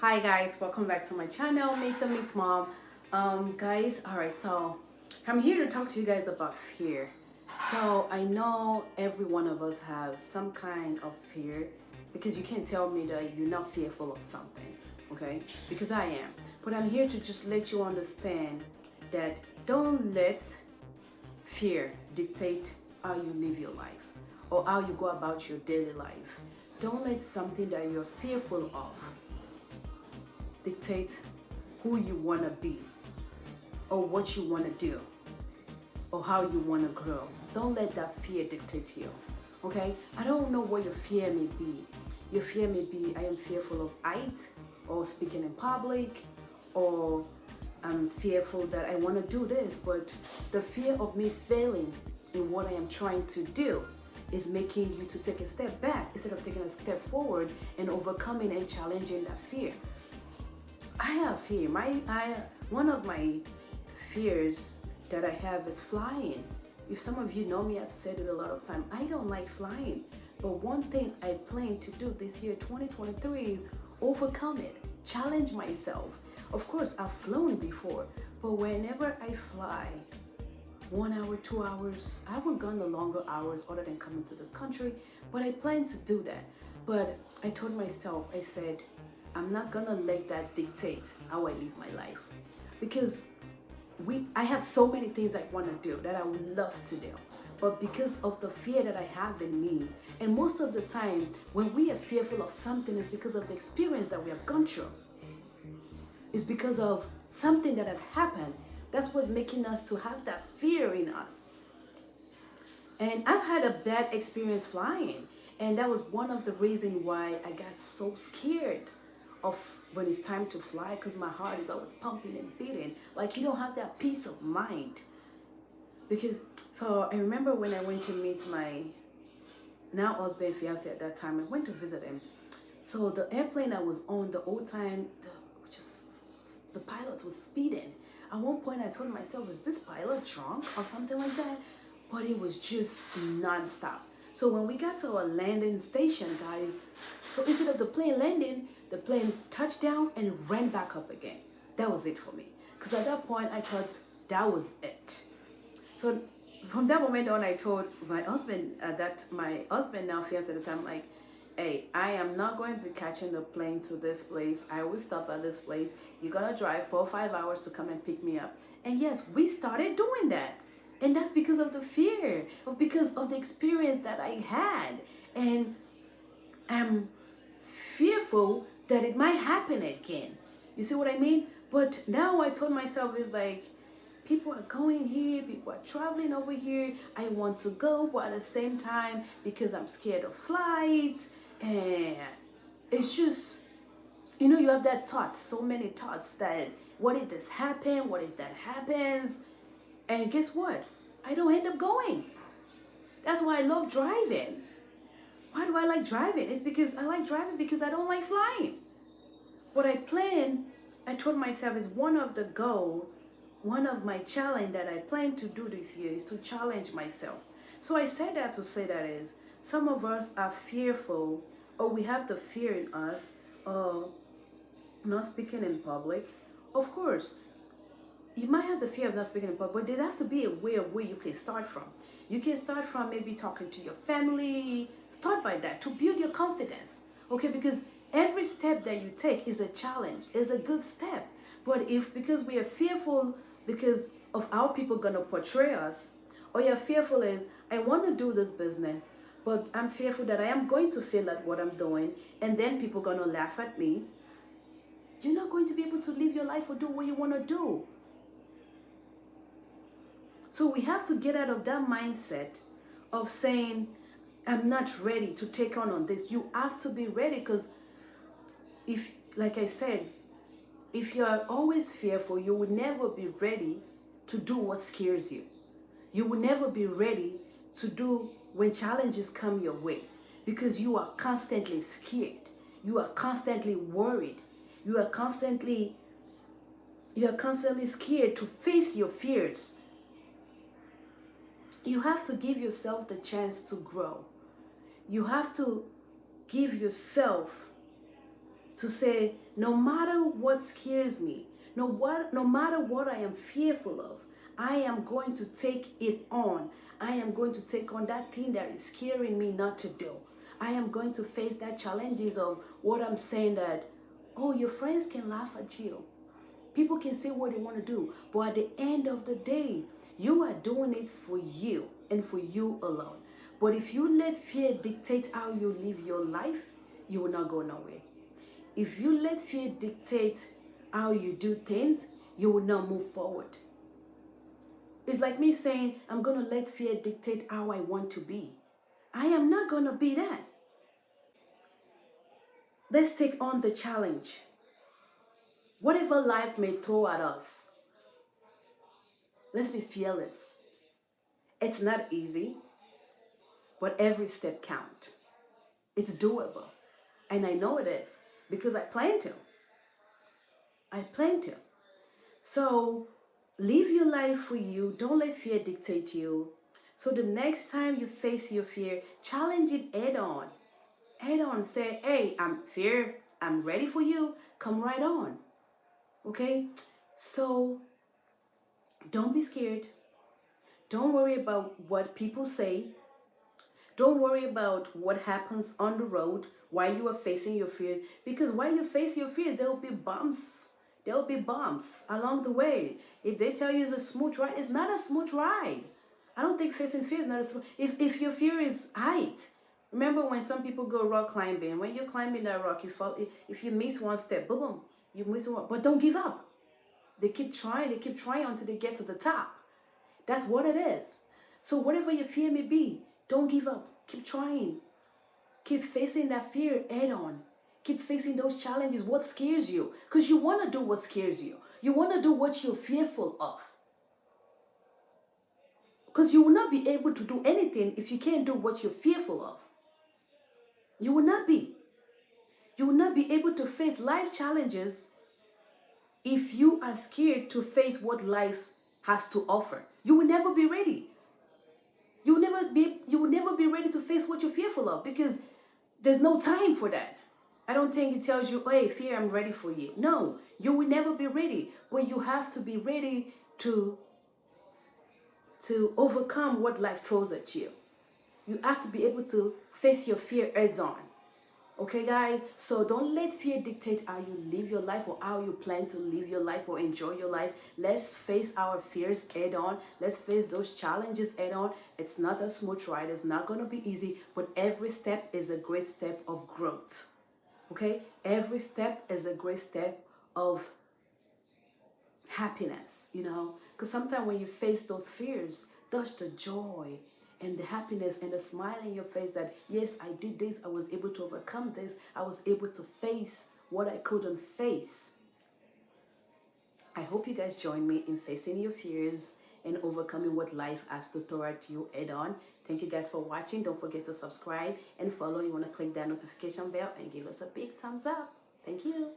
Hi guys, welcome back to my channel, Meet the Meets Mom. Guys, alright, so I'm here to talk to you guys about fear. So I know every one of us has some kind of fear, because you can't tell me that you're not fearful of something, okay? Because I am. But I'm here to just let you understand that don't let fear dictate how you live your life or how you go about your daily life. Don't let something that you're fearful of dictate who you want to be or what you want to do or how you want to grow. Don't let that fear dictate you. Okay? I don't know what your fear may be. Your fear may be, I am fearful of height or speaking in public, or I'm fearful that I want to do this, but the fear of me failing in what I am trying to do is making you to take a step back instead of taking a step forward and overcoming and challenging that fear. I have fear. One of my fears that I have is flying. If some of you know me, I've said it a lot of times. I don't like flying. But one thing I plan to do this year, 2023, is overcome it, challenge myself. Of course, I've flown before, but whenever I fly, 1 hour, 2 hours, I haven't gone the longer hours other than coming to this country, but I plan to do that. But I told myself, I said, I'm not gonna let that dictate how I live my life, because I have so many things I want to do that I would love to do, but because of the fear that I have in me, and most of the time when we are fearful of something, it's because of the experience that we have gone through. It's because of something that have happened. That's what's making us to have that fear in us. And I've had a bad experience flying, and that was one of the reasons why I got so scared of when it's time to fly, because my heart is always pumping and beating. Like, you don't have that peace of mind. So I remember when I went to meet my now husband, fiance at that time, I went to visit him. So the airplane I was on the whole time, the pilot was speeding. At one point I told myself, is this pilot drunk or something like that? But it was just non-stop. So when we got to our landing station, guys, so instead of the plane landing, the plane touched down and ran back up again. That was it for me. Because at that point, I thought that was it. So from that moment on, I told my husband, now fiance at the time, like, hey, I am not going to be catching the plane to this place. I will stop at this place. You're going to drive 4 or 5 hours to come and pick me up. And yes, we started doing that. And that's because of the fear, because of the experience that I had. And I'm fearful that it might happen again. You see what I mean? But now I told myself, it's like, people are going here, people are traveling over here. I want to go, but at the same time, because I'm scared of flights, and it's just, you have that thought, so many thoughts that, what if this happens? What if that happens? And guess what? I don't end up going. That's why I love driving. Why do I like driving? It's because I like driving because I don't like flying. What I told myself is one of my challenge that I plan to do this year is to challenge myself. So I said that to say that is, some of us are fearful, or we have the fear in us of not speaking in public. Of course, you might have the fear of not speaking in public, but there has to be a way of where you can start from. You can start from maybe talking to your family. Start by that to build your confidence. Okay, because every step that you take is a challenge, is a good step. But if because we are fearful because of how people are gonna portray us, or you're fearful is, I want to do this business, but I'm fearful that I am going to fail at what I'm doing, and then people are gonna laugh at me. You're not going to be able to live your life or do what you want to do. So we have to get out of that mindset of saying, I'm not ready to take on this. You have to be ready, because if, like I said, if you are always fearful, you will never be ready to do what scares you. You will never be ready to do when challenges come your way, because you are constantly scared. You are constantly worried. You are constantly scared to face your fears. You have to give yourself the chance to grow. You have to give yourself To say, no matter what scares me, no matter what I am fearful of, I am going to take it on. I am going to take on that thing that is scaring me not to do. I am going to face that challenges of what I'm saying that, oh, your friends can laugh at you. People can say what they want to do, but at the end of the day, you are doing it for you and for you alone. But if you let fear dictate how you live your life, you will not go nowhere. If you let fear dictate how you do things, you will not move forward. It's like me saying, I'm going to let fear dictate how I want to be. I am not going to be that. Let's take on the challenge. Whatever life may throw at us, let's be fearless. It's not easy, but every step counts. It's doable. And I know it is because I plan to. I plan to. So live your life for you. Don't let fear dictate you. So the next time you face your fear, challenge it head on. Head on. Say, hey, I'm fear. I'm ready for you. Come right on. Okay? So don't be scared. Don't worry about what people say. Don't worry about what happens on the road while you are facing your fears. Because while you face your fears, there will be bumps. There will be bumps along the way. If they tell you it's a smooth ride, it's not a smooth ride. I don't think facing fear is not a smooth. If your fear is height, remember when some people go rock climbing. When you're climbing that rock, you fall. If you miss one step, boom, boom, you miss one. But don't give up. They keep trying. They keep trying until they get to the top. That's what it is. So whatever your fear may be, don't give up. Keep trying. Keep facing that fear head on. Keep facing those challenges. What scares you? Because you want to do what scares you. You want to do what you're fearful of. Because you will not be able to do anything if you can't do what you're fearful of. You will not be. You will not be able to face life challenges if you are scared to face what life has to offer. You will never be ready. You will never be ready to face what you're fearful of because there's no time for that. I don't think it tells you, hey, fear, I'm ready for you. No, you will never be ready. But you have to be ready to overcome what life throws at you. You have to be able to face your fear heads on. Okay, guys? So don't let fear dictate how you live your life or how you plan to live your life or enjoy your life. Let's face our fears head on. Let's face those challenges head on. It's not a smooth ride. It's not going to be easy, but every step is a great step of growth. Okay? Every step is a great step of happiness, you know? Because sometimes when you face those fears, that's the joy and the happiness and the smile in your face that, yes, I did this, I was able to overcome this, I was able to face what I couldn't face. I hope you guys join me in facing your fears and overcoming what life has to throw at you head on. Thank you guys for watching. Don't forget to subscribe and follow. You want to click that notification bell and give us a big thumbs up. Thank you.